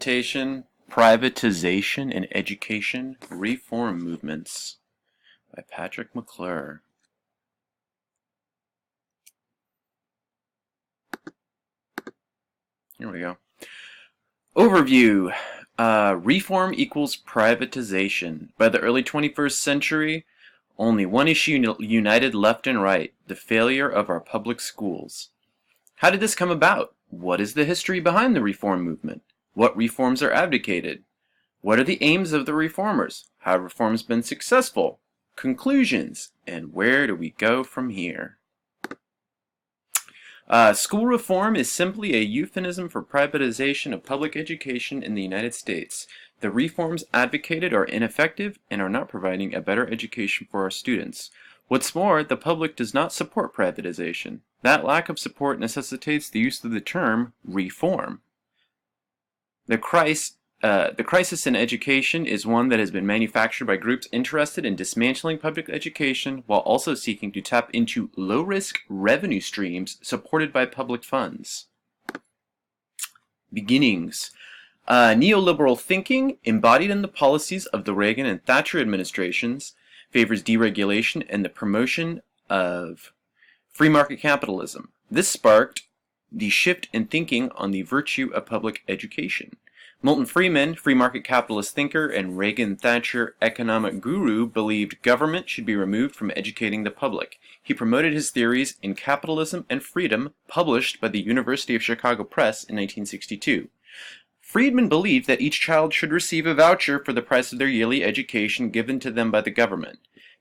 presentation, Privatization in Education, Reform Movements by Patrick McClure. Here we go. Overview. Reform equals privatization. By the early 21st century, only one issue united left and right, the failure of our public schools. How did this come about? What is the history behind the reform movement? What reforms are advocated? What are the aims of the reformers? How have reforms been successful? Conclusions. And where do we go from here? School reform is simply a euphemism for privatization of public education in the United States. The reforms advocated are ineffective and are not providing a better education for our students. What's more, the public does not support privatization. That lack of support necessitates the use of the term reform. The crisis in education is one that has been manufactured by groups interested in dismantling public education while also seeking to tap into low-risk revenue streams supported by public funds. Beginnings. Neoliberal thinking, embodied in the policies of the Reagan and Thatcher administrations, favors deregulation and the promotion of free market capitalism. This sparked the shift in thinking on the virtue of public education. Milton Friedman, free market capitalist thinker and Reagan-Thatcher economic guru, believed government should be removed from educating the public. He promoted his theories in Capitalism and Freedom, published by the University of Chicago Press in 1962. Friedman believed that each child should receive a voucher for the price of their yearly education given to them by the government.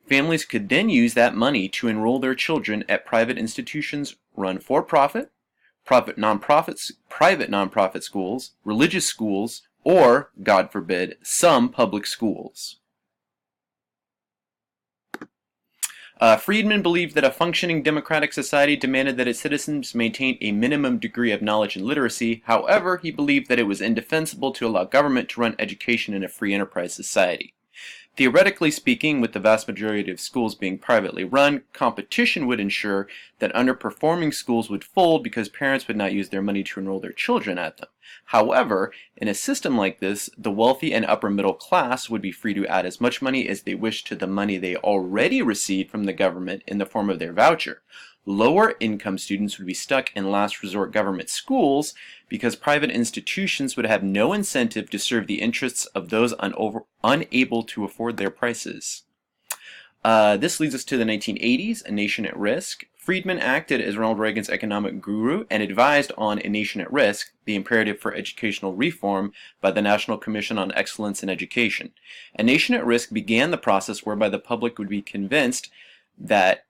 Families could then use that money to enroll their children at private institutions run for profit, private nonprofit schools, religious schools, or, God forbid, some public schools. Friedman believed that a functioning democratic society demanded that its citizens maintain a minimum degree of knowledge and literacy. However, he believed that it was indefensible to allow government to run education in a free enterprise society. Theoretically speaking, with the vast majority of schools being privately run, competition would ensure that underperforming schools would fold because parents would not use their money to enroll their children at them. However, in a system like this, the wealthy and upper middle class would be free to add as much money as they wished to the money they already received from the government in the form of their voucher. Lower income students would be stuck in last resort government schools because private institutions would have no incentive to serve the interests of those unable to afford their prices. This leads us to the 1980s, A Nation at Risk. Friedman acted as Ronald Reagan's economic guru and advised on A Nation at Risk, the imperative for educational reform by the National Commission on Excellence in Education. A Nation at Risk began the process whereby the public would be convinced that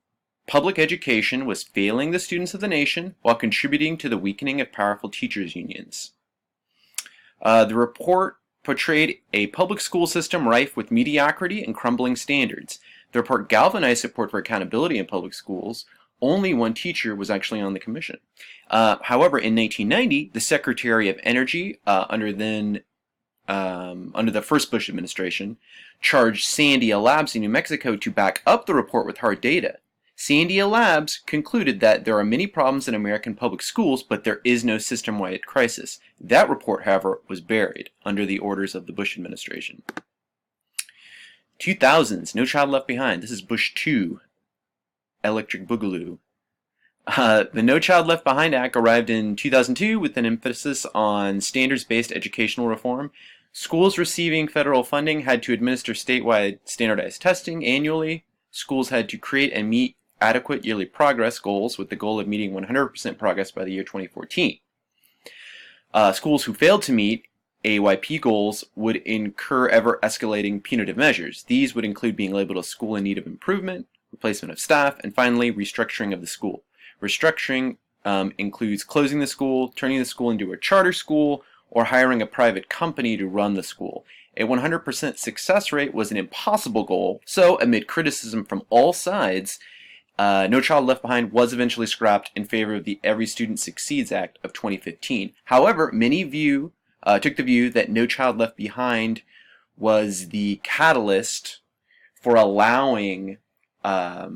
public education was failing the students of the nation while contributing to the weakening of powerful teachers' unions. The report portrayed a public school system rife with mediocrity and crumbling standards. The report galvanized support for accountability in public schools. Only one teacher was actually on the commission. However, in 1990, the Secretary of Energy, under the first Bush administration, charged Sandia Labs in New Mexico to back up the report with hard data. Sandia Labs concluded that there are many problems in American public schools, but there is no system-wide crisis. That report, however, was buried under the orders of the Bush administration. 2000s, No Child Left Behind. This is Bush 2, Electric Boogaloo. The No Child Left Behind Act arrived in 2002 with an emphasis on standards-based educational reform. Schools receiving federal funding had to administer statewide standardized testing annually. Schools had to create and meet adequate yearly progress goals with the goal of meeting 100% progress by the year 2014. Schools who failed to meet AYP goals would incur ever-escalating punitive measures. These would include being labeled a school in need of improvement, replacement of staff, and finally, restructuring of the school. Restructuring includes closing the school, turning the school into a charter school, or hiring a private company to run the school. A 100% success rate was an impossible goal, so amid criticism from all sides, No Child Left Behind was eventually scrapped in favor of the Every Student Succeeds Act of 2015. However, many took the view that No Child Left Behind was the catalyst for allowing a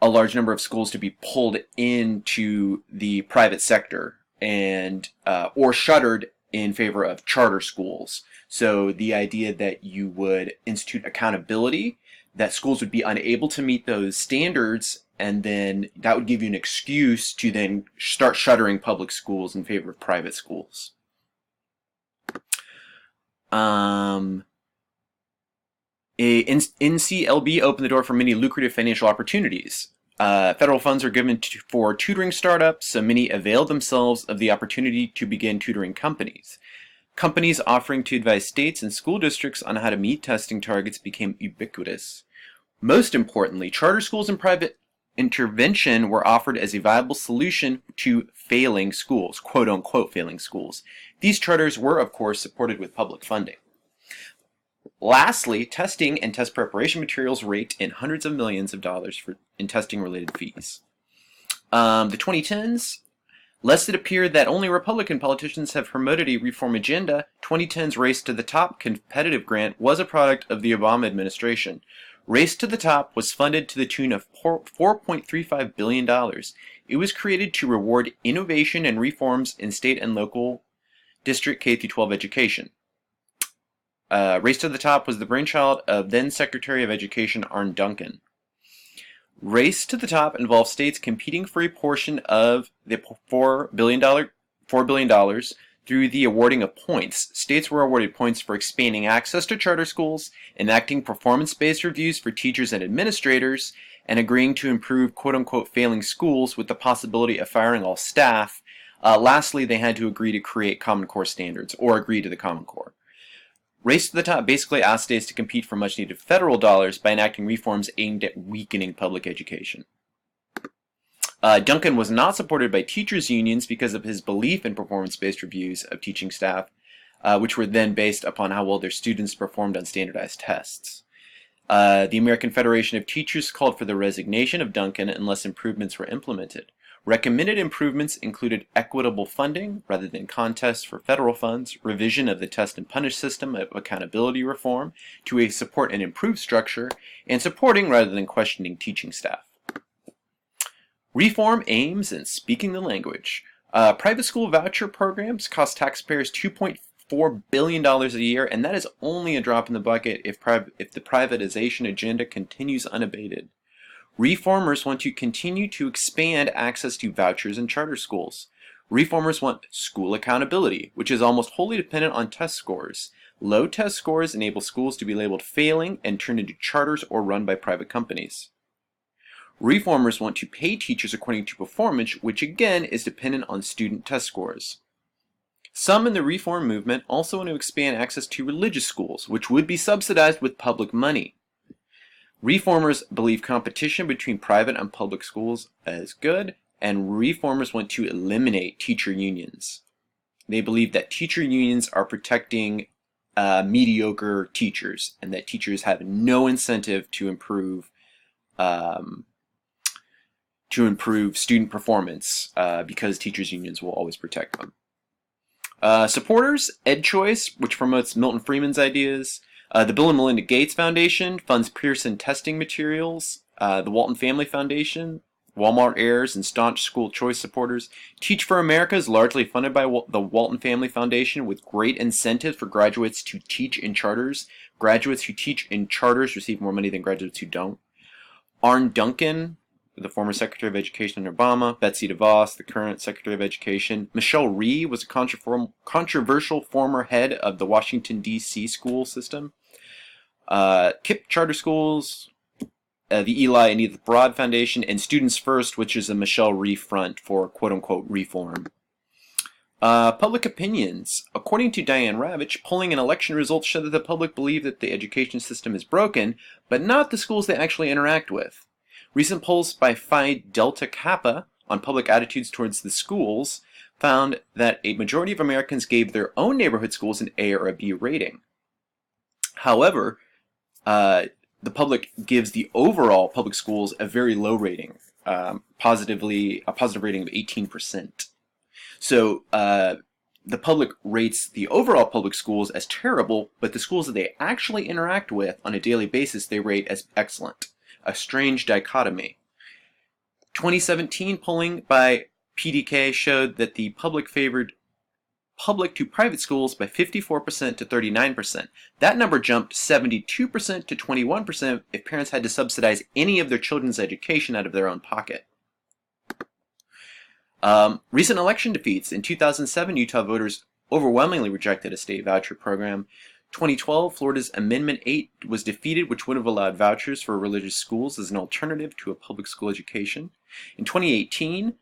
large number of schools to be pulled into the private sector and or shuttered in favor of charter schools. So the idea that you would institute accountability, that schools would be unable to meet those standards, and then that would give you an excuse to then start shuttering public schools in favor of private schools. NCLB opened the door for many lucrative financial opportunities. Federal funds are given for tutoring startups, so many availed themselves of the opportunity to begin tutoring companies. Companies offering to advise states and school districts on how to meet testing targets became ubiquitous. Most importantly, charter schools and private intervention were offered as a viable solution to failing schools, quote-unquote failing schools. These charters were, of course, supported with public funding. Lastly, testing and test preparation materials raked in hundreds of millions of dollars in testing-related fees. The 2010s, lest it appear that only Republican politicians have promoted a reform agenda, 2010's Race to the Top competitive grant was a product of the Obama administration. Race to the Top was funded to the tune of $4.35 billion. It was created to reward innovation and reforms in state and local district K-12 education. Race to the Top was the brainchild of then Secretary of Education Arne Duncan. Race to the Top involved states competing for a portion of the $4 billion through the awarding of points. States were awarded points for expanding access to charter schools, enacting performance-based reviews for teachers and administrators, and agreeing to improve quote-unquote failing schools with the possibility of firing all staff. Lastly, they had to agree to create Common Core standards, or agree to the Common Core. Race to the Top basically asked states to compete for much-needed federal dollars by enacting reforms aimed at weakening public education. Duncan was not supported by teachers' unions because of his belief in performance-based reviews of teaching staff, which were then based upon how well their students performed on standardized tests. The American Federation of Teachers called for the resignation of Duncan unless improvements were implemented. Recommended improvements included equitable funding rather than contests for federal funds, revision of the test and punish system of accountability reform to support an improved structure, and supporting rather than questioning teaching staff. Reform aims in speaking the language. Private school voucher programs cost taxpayers $2.4 billion a year, and that is only a drop in the bucket if the privatization agenda continues unabated. Reformers want to continue to expand access to vouchers in charter schools. Reformers want school accountability, which is almost wholly dependent on test scores. Low test scores enable schools to be labeled failing and turned into charters or run by private companies. Reformers want to pay teachers according to performance, which again is dependent on student test scores. Some in the reform movement also want to expand access to religious schools, which would be subsidized with public money. Reformers believe competition between private and public schools is good, and reformers want to eliminate teacher unions. They believe that teacher unions are protecting mediocre teachers, and that teachers have no incentive to improve student performance because teachers unions will always protect them. Supporters, EdChoice, which promotes Milton Friedman's ideas. The Bill and Melinda Gates Foundation funds Pearson testing materials. The Walton Family Foundation, Walmart heirs, and staunch school choice supporters. Teach for America is largely funded by the Walton Family Foundation with great incentives for graduates to teach in charters. Graduates who teach in charters receive more money than graduates who don't. Arne Duncan, the former Secretary of Education under Obama. Betsy DeVos, the current Secretary of Education. Michelle Rhee was a controversial former head of the Washington, D.C. school system. KIPP Charter Schools, the Eli and Edith Broad Foundation, and Students First, which is a Michelle Rhee front for quote-unquote reform. Public opinions. According to Diane Ravitch, polling and election results show that the public believe that the education system is broken, but not the schools they actually interact with. Recent polls by Phi Delta Kappa on public attitudes towards the schools found that a majority of Americans gave their own neighborhood schools an A or a B rating. However, the public gives the overall public schools a very low rating, a positive rating of 18%. So the public rates the overall public schools as terrible, but the schools that they actually interact with on a daily basis they rate as excellent. A strange dichotomy. 2017 polling by PDK showed that the public favored public to private schools by 54% to 39%. That number jumped 72% to 21% if parents had to subsidize any of their children's education out of their own pocket. Recent election defeats. In 2007, Utah voters overwhelmingly rejected a state voucher program. 2012, Florida's Amendment 8 was defeated, which would have allowed vouchers for religious schools as an alternative to a public school education. In 2018,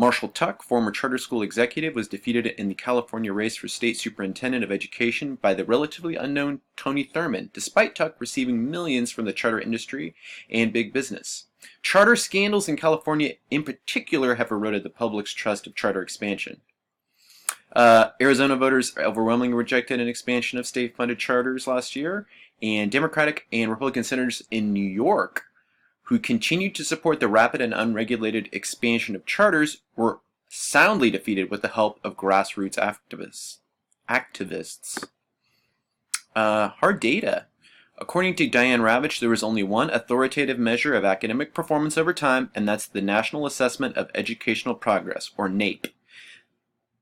Marshall Tuck, former charter school executive, was defeated in the California race for state superintendent of education by the relatively unknown Tony Thurmond, despite Tuck receiving millions from the charter industry and big business. Charter scandals in California in particular have eroded the public's trust of charter expansion. Arizona voters overwhelmingly rejected an expansion of state-funded charters last year, and Democratic and Republican senators in New York, who continued to support the rapid and unregulated expansion of charters, were soundly defeated with the help of grassroots activists. Hard data. According to Diane Ravitch, there was only one authoritative measure of academic performance over time, and that's the National Assessment of Educational Progress, or NAEP.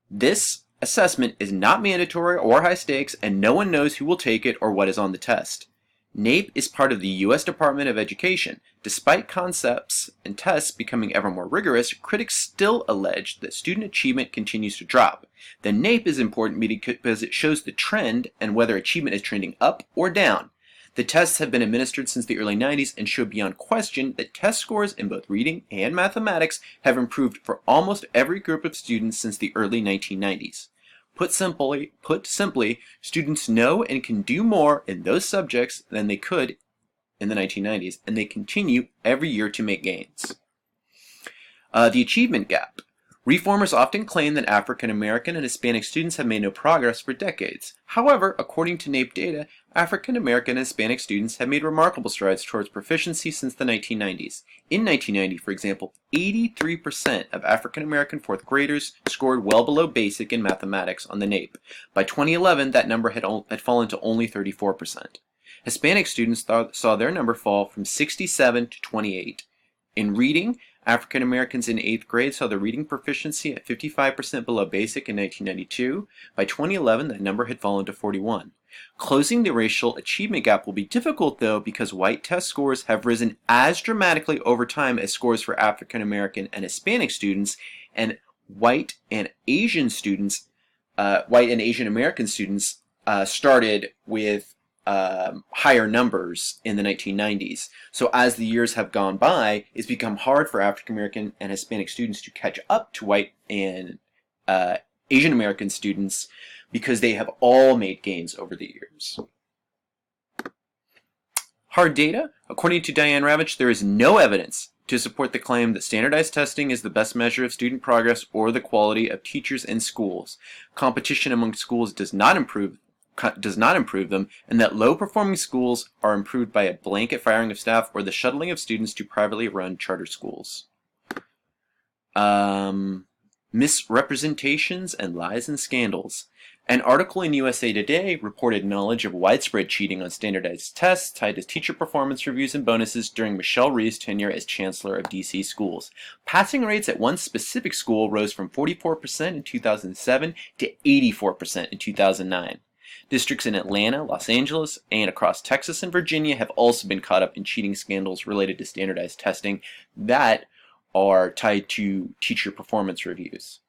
This assessment is not mandatory or high stakes, and no one knows who will take it or what is on the test. NAEP is part of the U.S. Department of Education. Despite concepts and tests becoming ever more rigorous, critics still allege that student achievement continues to drop. The NAEP is important because it shows the trend and whether achievement is trending up or down. The tests have been administered since the early 90s and show beyond question that test scores in both reading and mathematics have improved for almost every group of students since the early 1990s. Put simply, students know and can do more in those subjects than they could in the 1990s, and they continue every year to make gains. The achievement gap. Reformers often claim that African American and Hispanic students have made no progress for decades. However, according to NAEP data, African American and Hispanic students have made remarkable strides towards proficiency since the 1990s. In 1990, for example, 83% of African American fourth graders scored well below basic in mathematics on the NAEP. By 2011, that number had fallen to only 34%. Hispanic students saw their number fall from 67 to 28. In reading, African Americans in 8th grade saw the reading proficiency at 55% below basic in 1992. By 2011, that number had fallen to 41. Closing the racial achievement gap will be difficult, though, because white test scores have risen as dramatically over time as scores for African American and Hispanic students, and white and Asian American students started with higher numbers in the 1990s. So as the years have gone by, it's become hard for African American and Hispanic students to catch up to white and Asian American students because they have all made gains over the years. Hard data. According to Diane Ravitch, there is no evidence to support the claim that standardized testing is the best measure of student progress or the quality of teachers in schools. Competition among schools does not improve them, and that low-performing schools are improved by a blanket firing of staff or the shuttling of students to privately run charter schools. Misrepresentations and lies and scandals. An article in USA Today reported knowledge of widespread cheating on standardized tests tied to teacher performance reviews and bonuses during Michelle Rhee's tenure as chancellor of DC schools. Passing rates at one specific school rose from 44% in 2007 to 84% in 2009. Districts in Atlanta, Los Angeles, and across Texas and Virginia have also been caught up in cheating scandals related to standardized testing that are tied to teacher performance reviews.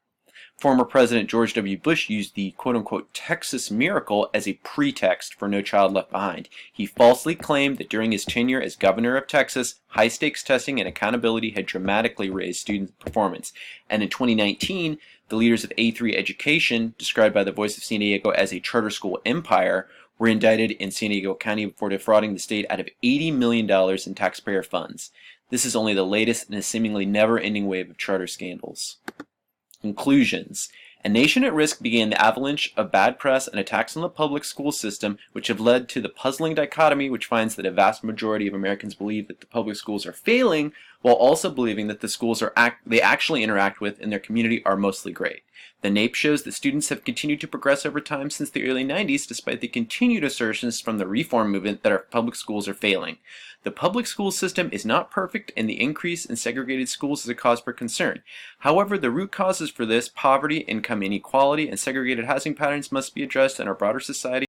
Former President George W. Bush used the quote-unquote Texas miracle as a pretext for No Child Left Behind. He falsely claimed that during his tenure as governor of Texas, high-stakes testing and accountability had dramatically raised student performance. And in 2019, the leaders of A3 Education, described by the Voice of San Diego as a charter school empire, were indicted in San Diego County for defrauding the state out of $80 million in taxpayer funds. This is only the latest in a seemingly never-ending wave of charter scandals. Conclusions. A Nation at Risk began the avalanche of bad press and attacks on the public school system, which have led to the puzzling dichotomy which finds that a vast majority of Americans believe that the public schools are failing, while also believing that the schools they actually interact with in their community are mostly great. The NAEP shows that students have continued to progress over time since the early 90s, despite the continued assertions from the reform movement that our public schools are failing. The public school system is not perfect, and the increase in segregated schools is a cause for concern. However, the root causes for this, poverty, income inequality, and segregated housing patterns, must be addressed in our broader society.